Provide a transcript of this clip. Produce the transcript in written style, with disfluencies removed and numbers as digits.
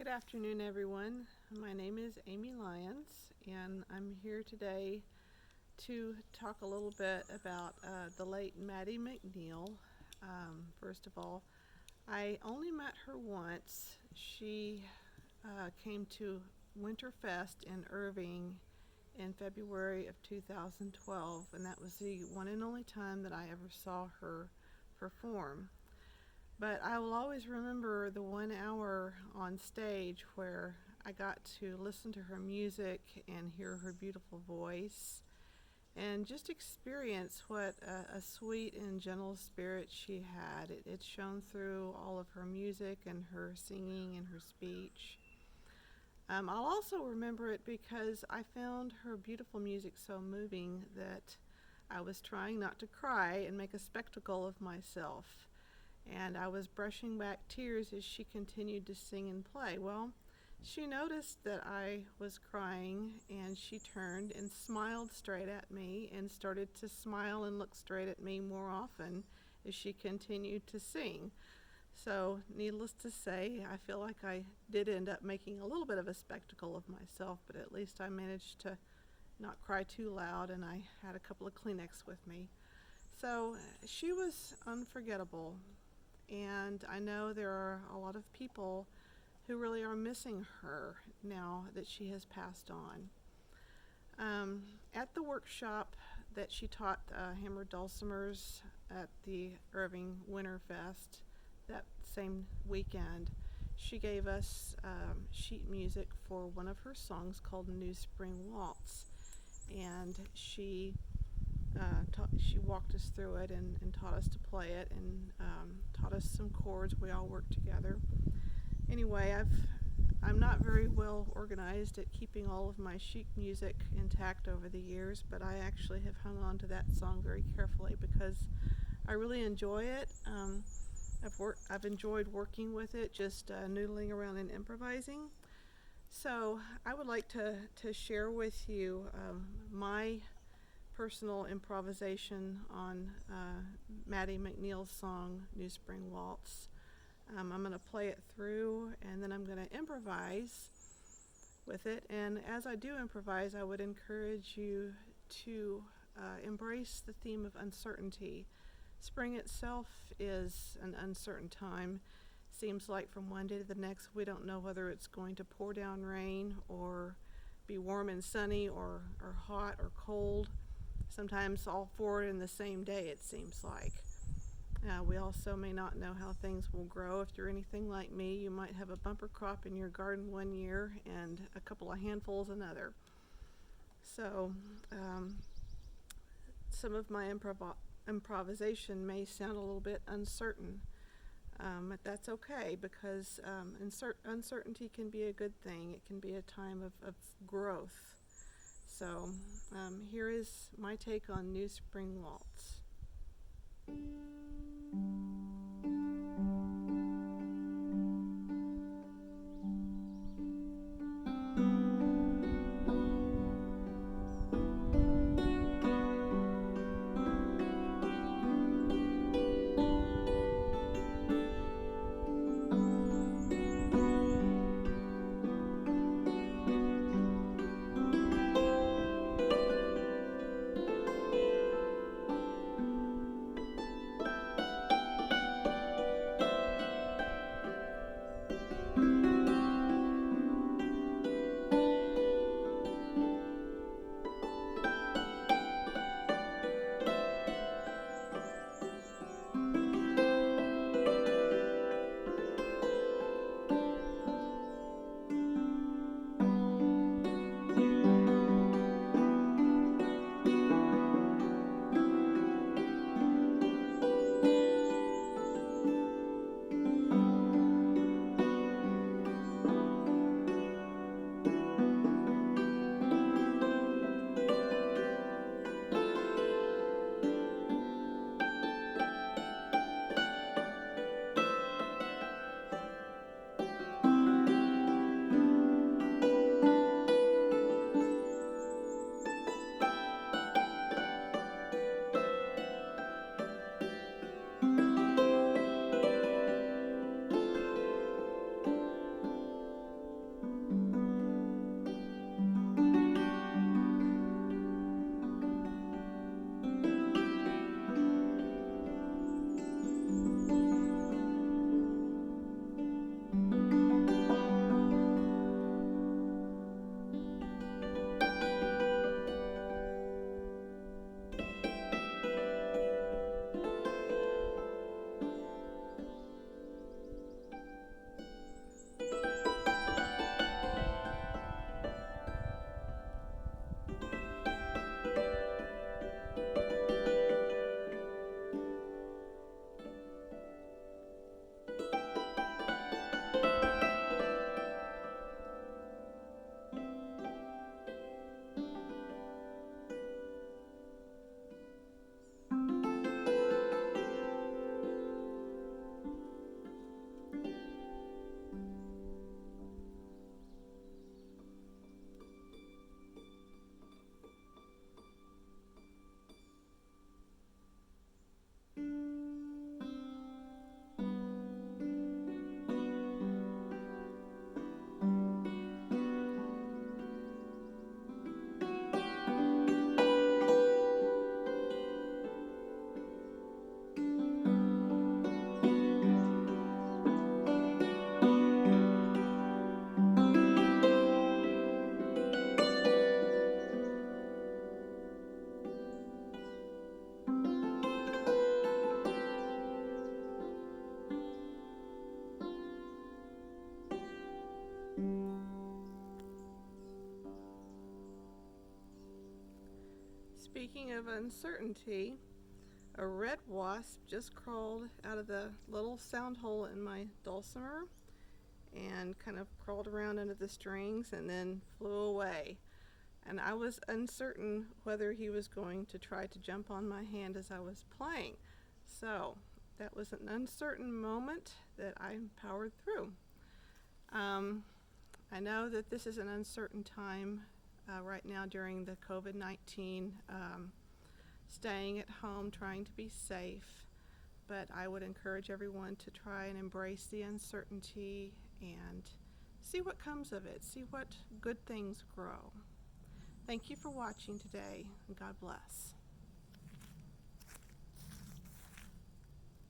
Good afternoon, everyone. My name is Amy Lyons, and I'm here today to talk a little bit about the late Maddie MacNeil. First of all, I only met her once. She came to Winterfest in Irving in February of 2012, and that was the one and only time that I ever saw her perform. But I will always remember the 1 hour on stage where I got to listen to her music and hear her beautiful voice and just experience what a sweet and gentle spirit she had. It shone through all of her music and her singing and her speech. I'll also remember it because I found her beautiful music so moving that I was trying not to cry and make a spectacle of myself. And I was brushing back tears as she continued to sing and play. Well, she noticed that I was crying, and she turned and smiled straight at me and started to smile and look straight at me more often as she continued to sing. So, needless to say, I feel like I did end up making a little bit of a spectacle of myself, but at least I managed to not cry too loud, and I had a couple of Kleenex with me. So, she was unforgettable. And I know there are a lot of people who really are missing her now that she has passed on. At the workshop that she taught hammered dulcimers at the Irving Winterfest that same weekend, she gave us sheet music for one of her songs called New Spring Waltz. And she walked us through it and taught us to play it and taught us some chords. We all worked together. Anyway, I'm not very well organized at keeping all of my sheet music intact over the years, but I actually have hung on to that song very carefully because I really enjoy it. I've enjoyed working with it, just noodling around and improvising. So I would like to share with you my personal improvisation on Maddie MacNeil's song, New Spring Waltz. I'm going to play it through, and then I'm going to improvise with it. And as I do improvise, I would encourage you to embrace the theme of uncertainty. Spring itself is an uncertain time. Seems like from one day to the next, we don't know whether it's going to pour down rain or be warm and sunny or hot or cold. Sometimes all four in the same day, it seems like. We also may not know how things will grow. If you're anything like me, you might have a bumper crop in your garden one year and a couple of handfuls another. So some of my improvisation may sound a little bit uncertain, but that's okay because uncertainty can be a good thing. It can be a time of growth. So here is my take on New Spring Waltz. speaking of uncertainty, a red wasp just crawled out of the little sound hole in my dulcimer and kind of crawled around under the strings and then flew away. And I was uncertain whether he was going to try to jump on my hand as I was playing. So that was an uncertain moment that I powered through. I know that this is an uncertain time right now during the COVID-19, staying at home, trying to be safe, but I would encourage everyone to try and embrace the uncertainty and see what comes of it, see what good things grow. Thank you for watching today, and God bless.